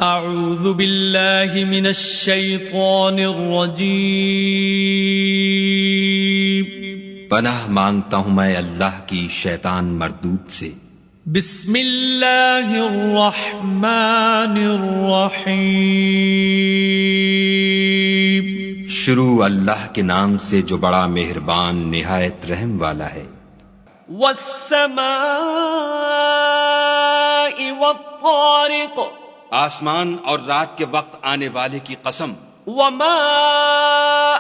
اعوذ باللہ من الشیطان الرجیم پناہ مانگتا ہوں میں اللہ کی شیطان مردود سے۔ بسم اللہ الرحمن الرحیم شروع اللہ کے نام سے جو بڑا مہربان نہایت رحم والا ہے۔ والسماء والطارق آسمان اور رات کے وقت آنے والے کی قسم۔ وما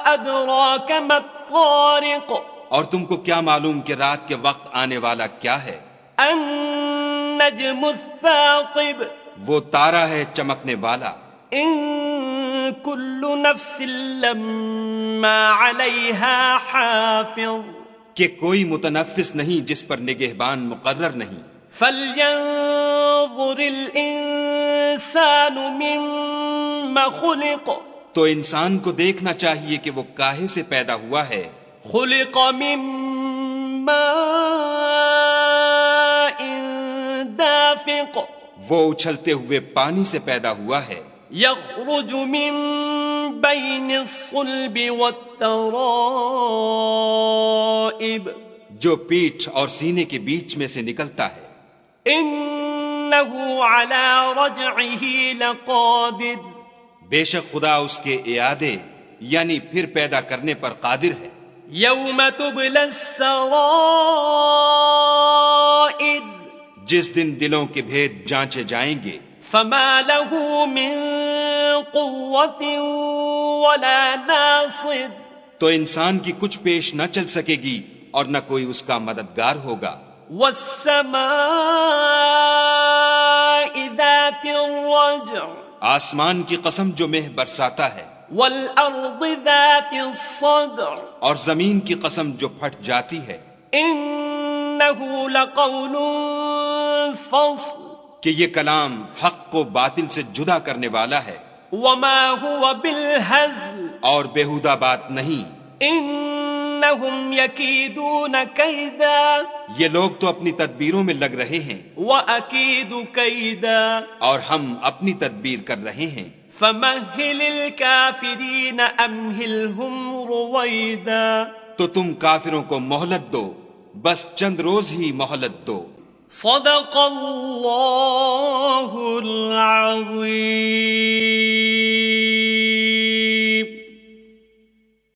ادراک ما الطارق اور تم کو کیا معلوم کہ رات کے وقت آنے والا کیا ہے؟ النجم الثاقب وہ تارا ہے چمکنے والا۔ ان کل نفس لما علیہا حافظ کہ کوئی متنفس نہیں جس پر نگہبان مقرر نہیں۔ فلینظر الانسان مما خلق تو انسان کو دیکھنا چاہیے کہ وہ کاہے سے پیدا ہوا ہے۔ خلق من ماء دافق وہ اچھلتے ہوئے پانی سے پیدا ہوا ہے۔ یخرج من بین الصلب والترائب جو پیٹھ اور سینے کے بیچ میں سے نکلتا ہے۔ انہ علی رجعہ لقادر بے شک خدا اس کے اعادے یعنی پھر پیدا کرنے پر قادر ہے۔ یوم تبلی السرائر جس دن دلوں کے بھید جانچے جائیں گے۔ فما له من قوة ولا ناصر تو انسان کی کچھ پیش نہ چل سکے گی اور نہ کوئی اس کا مددگار ہوگا۔ والسماء ذات الرجع آسمان کی قسم جو مہ برساتا ہے۔ والارض ذات الصدع اور زمین کی قسم جو پھٹ جاتی ہے۔ انہ لقول فصل کہ یہ کلام حق کو باطل سے جدا کرنے والا ہے۔ وما هو بالہزل اور بیہودہ بات نہیں۔ انہم یکیدون کیدا یہ لوگ تو اپنی تدبیروں میں لگ رہے ہیں وَأَكِيدُ كَيْدًا اور ہم اپنی تدبیر کر رہے ہیں۔ فَمَهِّلِ الْكَافِرِينَ أَمْهِلْهُمْ رُوَيْدًا تو تم کافروں کو مہلت دو، بس چند روز ہی مہلت دو۔ صدق اللہ العظیم۔